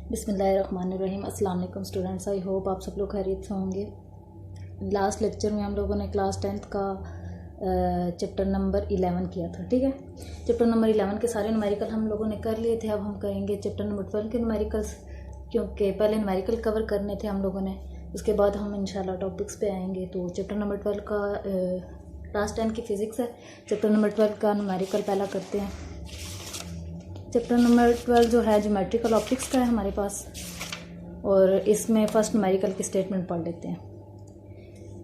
बिस्मिल्लाहिर्रहमानिर्रहीम। अस्सलाम वालेकुम स्टूडेंट्स, आई होप आप सब लोग खैरियत से होंगे। लास्ट लेक्चर में हम लोगों ने क्लास 10th का चैप्टर नंबर 11 किया था। ठीक है, चैप्टर नंबर 11 के सारे न्यूमेरिकल हम लोगों ने कर लिए थे। अब हम करेंगे चैप्टर नंबर 12 के न्यूमेरिकल्स, क्योंकि पहले न्यूमेरिकल कवर करने थे हम लोगों ने, उसके बाद हम इंशाल्लाह टॉपिक्स पे आएंगे। तो चैप्टर नंबर 12 का क्लास 10 की फ़िज़िक्स है। चैप्टर नंबर 12 का न्यूमेरिकल पहला करते हैं। चैप्टर नंबर 12 जो है ज्योमेट्रिकल ऑप्टिक्स का है हमारे पास, और इसमें फर्स्ट न्यूमेरिकल की स्टेटमेंट पढ़ लेते हैं।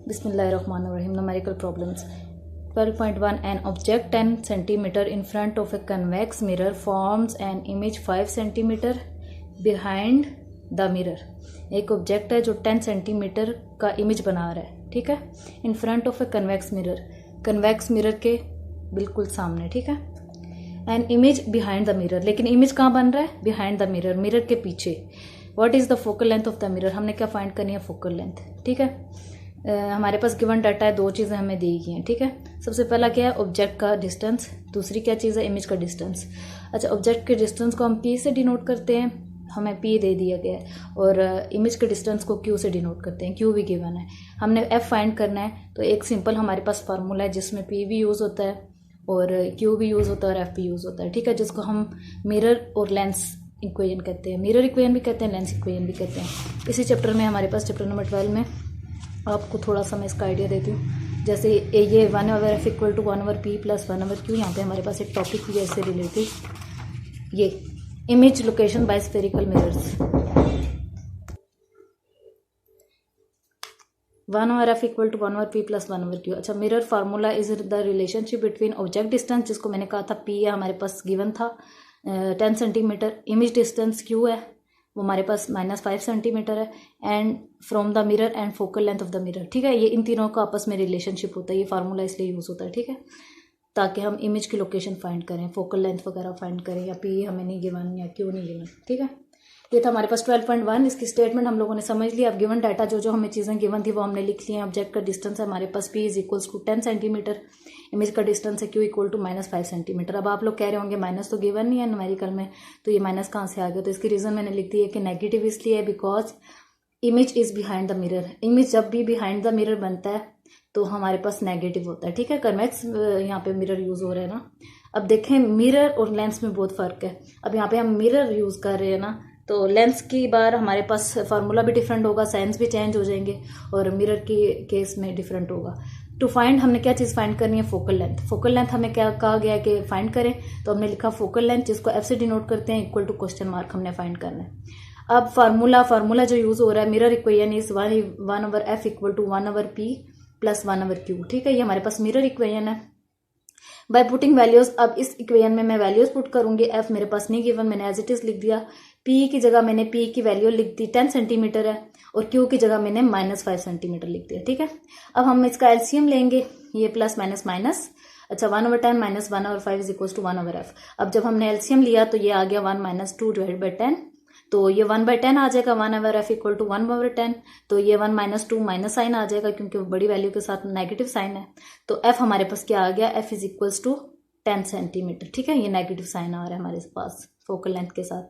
बिस्मिल्लाहिर्रहमानिर्रहीम। Numerical problems 12.1 an object 10 centimetre in front of a convex mirror forms an image 5 centimetre behind the mirror. एक ऑब्जेक्ट है जो 10 सेंटीमीटर का इमेज बना रहा है। ठीक है, in front of a convex mirror, convex mirror के बिल्कुल सामने। ठीक है, and image behind the mirror, लेकिन इमेज कहाँ बन रहा है? बिहाइंड द मिरर, मिरर के पीछे। What is the focal length of the mirror? हमने क्या फाइंड करनी है? Focal length. ठीक है, हमारे पास गिवन डाटा है, दो चीज़ें हमें दी गई हैं। ठीक है, सबसे पहला क्या है? ऑब्जेक्ट का डिस्टेंस, दूसरी क्या चीज़ है? इमेज का डिस्टेंस। अच्छा, ऑब्जेक्ट के डिस्टेंस को हम पी से डिनोट करते हैं, हमें पी दे दिया गया है, और इमेज के डिस्टेंस को क्यू से डिनोट करते हैं, क्यू भी गिवन है। हमने एफ फाइंड करना है, तो एक सिंपल हमारे पास फार्मूला है जिसमें पी भी यूज़ होता है और क्यू भी यूज़ होता है और एफ भी यूज़ होता है। ठीक है, जिसको हम मिरर और लेंस इक्वेशन कहते हैं, मिरर इक्वेशन भी कहते हैं, लेंस इक्वेशन भी कहते हैं। इसी चैप्टर में हमारे पास चैप्टर नंबर 12 में आपको थोड़ा सा मैं इसका आइडिया देती हूँ। जैसे ये 1/f equal to 1/p plus 1/q, यहाँ पे हमारे पास एक टॉपिक भी है इससे रिलेटेड, ये image location by spherical mirrors. 1/f equal to 1/p plus 1/q। अच्छा, mirror formula is the relationship between object distance, जिसको मैंने कहा था p है, हमारे पास गिवन था 10 सेंटीमीटर, इमेज डिस्टेंस q है, वो हमारे पास -5 सेंटीमीटर है, and from the mirror and focal length of the mirror. ठीक है, ये इन तीनों का आपस में रिलेशनशिप होता है, ये फार्मूला इसलिए यूज़ होता है। ठीक है, ताकि हम इमेज की लोकेशन फाइंड करें, फोकल लेंथ वगैरह फाइंड करें, या p हमें नहीं गिवन या q नहीं गिवन। ठीक है, ये था हमारे पास 12.1। इसकी स्टेटमेंट हम लोगों ने समझ लिया। अब गिवन डाटा जो हमें चीज़ें गिवन थी वो हमने लिख ली हैं। ऑब्जेक्ट का डिस्टेंस है हमारे पास p is equals to 10 centimetre, image का डिस्टेंस है q इक्वल टू -5 सेंटीमीटर। अब आप लोग कह रहे होंगे माइनस तो गिवन नहीं है न्यूमेरिकल में, तो ये माइनस कहाँ से आ गया? तो इसकी रीज़न मैंने लिख दी है कि नेगेटिव इसलिए है because image is behind the mirror. Image जब भी बिहाइंड द मिरर बनता है तो हमारे पास नेगेटिव होता है। ठीक है, कन्वेक्स यहाँ पे मिरर यूज हो रहा है ना। अब देखें, मिरर और लेंस में बहुत फर्क है। अब यहाँ पे हम मिरर यूज कर रहे हैं ना, तो लेंस की बार हमारे पास फार्मूला भी डिफरेंट होगा, साइंस भी चेंज हो जाएंगे, और मिरर की केस में डिफरेंट होगा। टू फाइंड हमने क्या चीज़ फाइंड करनी है? Focal length. फोकल लेंथ हमें क्या कहा गया है कि फाइंड करें, तो हमने लिखा फोकल लेंथ, जिसको एफ से डिनोट करते हैं, इक्वल टू क्वेश्चन मार्क हमने फाइंड करना है। अब फार्मूला जो यूज हो रहा है, mirror equation is 1/f equal to 1/p plus 1/q। ठीक है, ये हमारे पास मिरर इक्वेशन है। बाय पुटिंग वैल्यूज, अब इस इक्वेशन में मैं वैल्यूज पुट करूंगी। एफ मेरे पास नहीं गिवन, मैंने एज इट इज लिख दिया। पी की जगह मैंने पी की वैल्यू लिख दी 10 सेंटीमीटर है, और क्यू की जगह मैंने -5 सेंटीमीटर लिख दिया। ठीक है, अब हम इसका एलसीएम लेंगे, ये प्लस माइनस माइनस। अच्छा, 1/10 minus 1/5 is equal to 1/f। अब जब हमने एलसीएम लिया तो ये आ गया 1 - 2 डिवाइड बाई 10, तो ये 1/10 आ जाएगा। 1/f इक्वल टू 1/10, तो ये 1 - 2 माइनस साइन आ जाएगा, क्योंकि बड़ी वैल्यू के साथ नेगेटिव साइन है। तो f हमारे पास क्या आ गया? f is equals to 10 centimetre. ठीक है, ये नेगेटिव साइन आ रहा है हमारे पास फोकल लेंथ के साथ।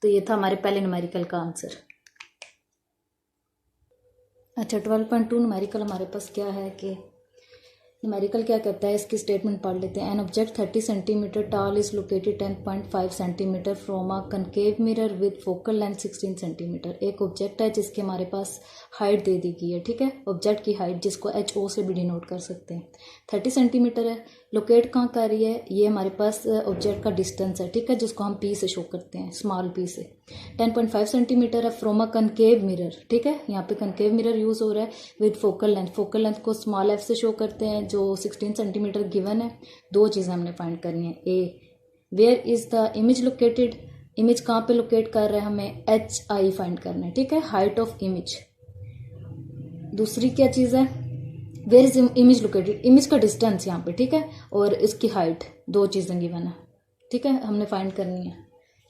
तो ये था हमारे पहले न्यूमेरिकल का आंसर। अच्छा, 12.2 न्यूमेरिकल हमारे पास क्या है कि न्यूमेरिकल क्या कहता है, इसकी स्टेटमेंट पढ़ लेते हैं। एन ऑब्जेक्ट 30 सेंटीमीटर टाल is located 10.5 centimetre from a concave mirror with focal length 16 centimetre. एक ऑब्जेक्ट है जिसके हमारे पास हाइट दे दी गई है। ठीक है, ऑब्जेक्ट की हाइट जिसको HO से भी डिनोट कर सकते हैं, 30 सेंटीमीटर है। लोकेट कहाँ कर रही है? ये हमारे पास ऑब्जेक्ट का डिस्टेंस है। ठीक है, जिसको हम P से शो करते हैं, स्मॉल p से। 10.5 सेंटीमीटर है फ्रॉम अ कनकेव मिरर। ठीक है, यहाँ पे कनकेव मिरर यूज हो रहा है with focal length. Focal length को स्मॉल f से शो करते हैं, जो 16 सेंटीमीटर गिवन है। दो चीज़ें हमने फाइंड करनी है। A, where is the image located, image कहाँ पे लोकेट कर रहा है, हमें HI फाइंड करना है। ठीक है, हाइट ऑफ इमेज। दूसरी क्या चीज़ है? Where is image located, image का डिस्टेंस यहाँ पे। ठीक है, और इसकी हाइट, दो चीज़ें गिवन है। ठीक है, हमने फाइंड करनी है,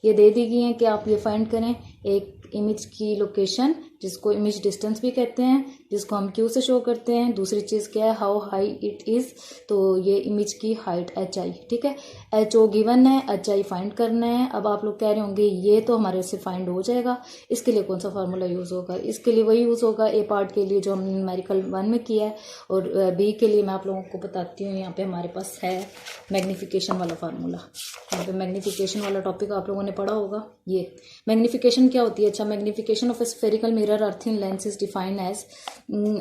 ये दे दी गई है कि आप ये फाइंड करें एक इमेज की लोकेशन जिसको इमेज डिस्टेंस भी कहते हैं, जिसको हम क्यू से शो करते हैं। दूसरी चीज़ क्या है, हाउ हाई इट इज़, तो ये इमेज की हाइट एच आई, ठीक है। एच ओ गिवन है, एच आई फाइंड करना है। अब आप लोग कह रहे होंगे ये तो हमारे से फाइंड हो जाएगा, इसके लिए कौन सा फार्मूला यूज़ होगा? इसके लिए वही यूज़ होगा ए पार्ट के लिए जो हमने न्यूमेरिकल 1 में किया है, और बी के लिए मैं आप लोगों को बताती हूँ। यहाँ पे हमारे पास है मैग्नीफिकेशन वाला फार्मूला। यहाँ पे मैग्नीफिकेशन वाला टॉपिक आप लोगों ने पढ़ा होगा। ये मैग्नीफिकेशन क्या होती है? अच्छा, magnification of a spherical mirror और thin lens is defined as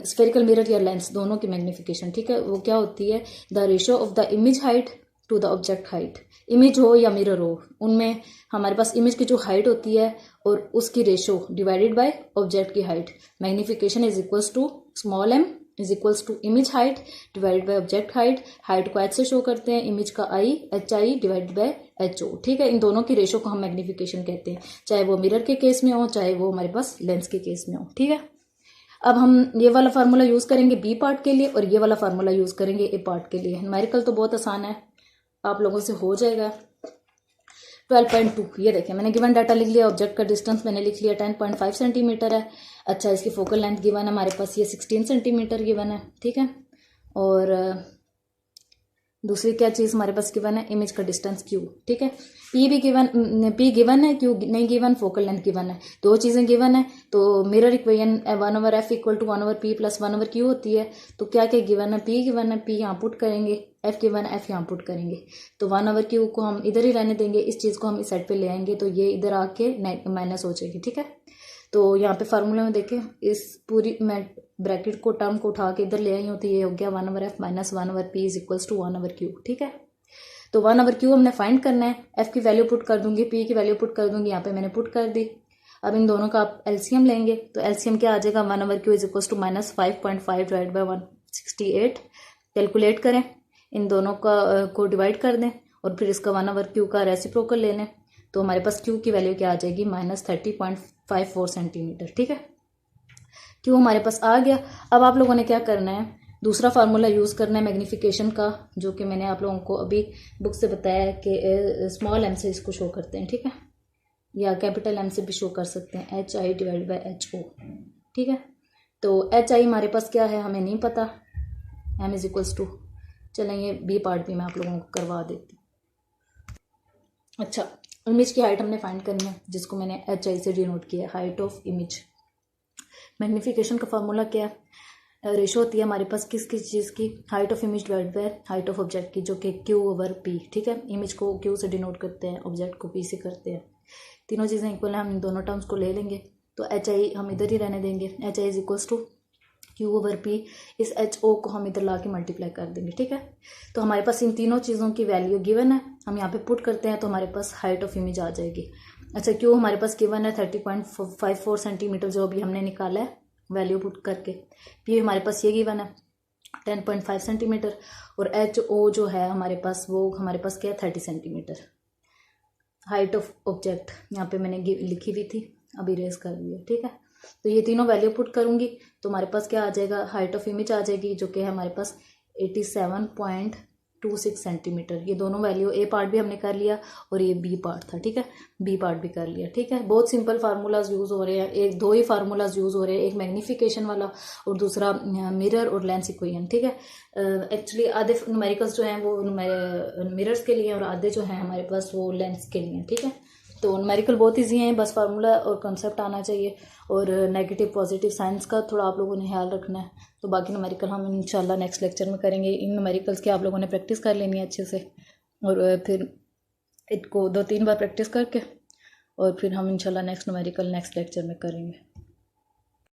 spherical mirror या लेंस दोनों की मैग्नीफिकेशन, ठीक है। वो क्या होती है? The ratio of the image height to the object height. Image हो या मिरर हो, उनमें हमारे पास इमेज की जो हाइट होती है और उसकी रेशियो डिवाइडेड बाय ऑब्जेक्ट की height. Magnification is equals to small m is equals to image height divided by object height. Height को h से शो करते हैं, इमेज का i H I divided by H O, ठीक है। इन दोनों की रेशियो को हम मैग्नीफिकेशन कहते हैं, चाहे वो मिरर के केस में हो, चाहे वो हमारे पास लेंस के केस में हो, ठीक है। अब हम ये वाला फार्मूला यूज करेंगे बी पार्ट के लिए और ये वाला फार्मूला यूज करेंगे ए पार्ट के लिए। न्यूमेरिकल तो बहुत आसान है, आप लोगों से हो जाएगा। 12.2 ये देखिए, मैंने गिवन डाटा लिख लिया। ऑब्जेक्ट का डिस्टेंस मैंने लिख लिया 10.5 सेंटीमीटर है। अच्छा, इसकी फोकल लेंथ गिवन है हमारे पास, ये 16 सेंटीमीटर गिवन है, ठीक है। और दूसरी क्या चीज़ हमारे पास गिवन है? इमेज का डिस्टेंस क्यू, ठीक है। पी भी गिवन, पी गिवन है, क्यू नहीं गिवन, फोकल लेंथ गिवन है, दो चीज़ें गिवन है। तो mirror equation 1/f equal to 1/p plus 1/q होती है। तो क्या क्या गिवन है? पी गिवन है, पी यहाँ पुट करेंगे, एफ गिवन है, एफ यहाँ पुट करेंगे। तो 1/q को हम इधर ही रहने देंगे, इस चीज़ को हम इस साइड पे ले आएंगे, तो ये इधर आके माइनस हो जाएगी, ठीक है। तो यहाँ पे फार्मूला में देखें, इस पूरी मैं ब्रैकेट को टर्म को उठा के इधर ले आई हूँ, तो ये हो गया 1/f minus 1/p is equals to 1/q, ठीक है। तो 1/q हमने फाइंड करना है। f की वैल्यू पुट कर दूंगी, p की वैल्यू पुट कर दूंगी, यहाँ पे मैंने पुट कर दी। अब इन दोनों का आप एलसीएम लेंगे, तो एलसीएम क्या आ जाएगा? 1/q is equals to minus 5.5 divide by 168। Calculate करें, इन दोनों का को डिवाइड कर दें और फिर इसका 1/q का रेसिप्रोकल ले लें, तो हमारे पास q की वैल्यू क्या आ जाएगी? माइनस 30.54 सेंटीमीटर, ठीक है। q हमारे पास आ गया। अब आप लोगों ने क्या करना है? दूसरा फार्मूला यूज़ करना है मैग्नीफिकेशन का, जो कि मैंने आप लोगों को अभी बुक से बताया है कि स्मॉल m से इसको शो करते हैं, ठीक है, या कैपिटल M से भी शो कर सकते हैं, H I divide by H O, ठीक है। तो एच आई हमारे पास क्या है? हमें नहीं पता। m इज इक्वल्स टू, चलें ये बी पार्ट भी मैं आप लोगों को करवा देती हूँ। अच्छा, इमेज की हाइट हमने फाइंड करनी है, जिसको मैंने एच आई से डिनोट किया है, हाइट ऑफ इमेज। मैग्नीफिकेशन का फार्मूला क्या है? रेशो होती है हमारे पास किस किस चीज़ की? Height of image divide by height of object की, जो कि Q/P, ठीक है। इमेज को Q से डिनोट करते हैं, ऑब्जेक्ट को P से करते हैं। तीनों चीज़ें इक्वल हैं, हम इन दोनों टर्म्स को ले लेंगे, तो एच आई हम इधर ही रहने देंगे। H I is equals to Q/P, इस एच ओ को हम इधर ला के मल्टीप्लाई कर देंगे, ठीक है। तो हमारे पास इन तीनों चीज़ों की वैल्यू गिवन है, हम यहाँ पे पुट करते हैं, तो हमारे पास हाइट ऑफ इमेज आ जाएगी। अच्छा, Q हमारे पास गिवन है 30.54 सेंटीमीटर, जो अभी हमने निकाला है वैल्यू पुट करके। P हमारे पास ये गिवन है 10.5 सेंटीमीटर, और एच ओ जो है हमारे पास, वो हमारे पास क्या है? 30 सेंटीमीटर। हाइट ऑफ ऑब्जेक्ट यहाँ पे मैंने लिखी हुई थी, अभी रेज कर दी है, ठीक है। तो ये तीनों वैल्यू पुट करूंगी, तो हमारे पास क्या आ जाएगा? हाइट ऑफ इमेज आ जाएगी, जो कि है हमारे पास 87.26 सेंटीमीटर। ये दोनों वैल्यू, ए पार्ट भी हमने कर लिया और ये बी पार्ट था, ठीक है, बी पार्ट भी कर लिया, ठीक है। बहुत सिंपल फार्मूलाज यूज़ हो रहे हैं, एक दो ही फार्मूलाज यूज़ हो रहे हैं, एक मैग्नीफिकेशन वाला और दूसरा मिरर और लेंस इक्वेशन, ठीक है। एक्चुअली आधे न्यूमेरिकल्स जो हैं वो मिरर्स के लिए और आधे जो हैं हमारे पास वो लेंस के लिए, ठीक है। तो न्यूमेरिकल बहुत ईजी हैं, बस फार्मूला और कंसेप्ट आना चाहिए, और नेगेटिव पॉजिटिव साइंस का थोड़ा आप लोगों ने ख्याल रखना है। तो बाकी न्यूमेरिकल हम इंशाल्लाह नेक्स्ट लेक्चर में करेंगे। इन न्यूमेरिकल्स की आप लोगों ने प्रैक्टिस कर लेनी है अच्छे से, और फिर इनको 2-3 बार प्रैक्टिस करके और फिर हम इंशाल्लाह नेक्स्ट न्यूमेरिकल नेक्स्ट लेक्चर में करेंगे।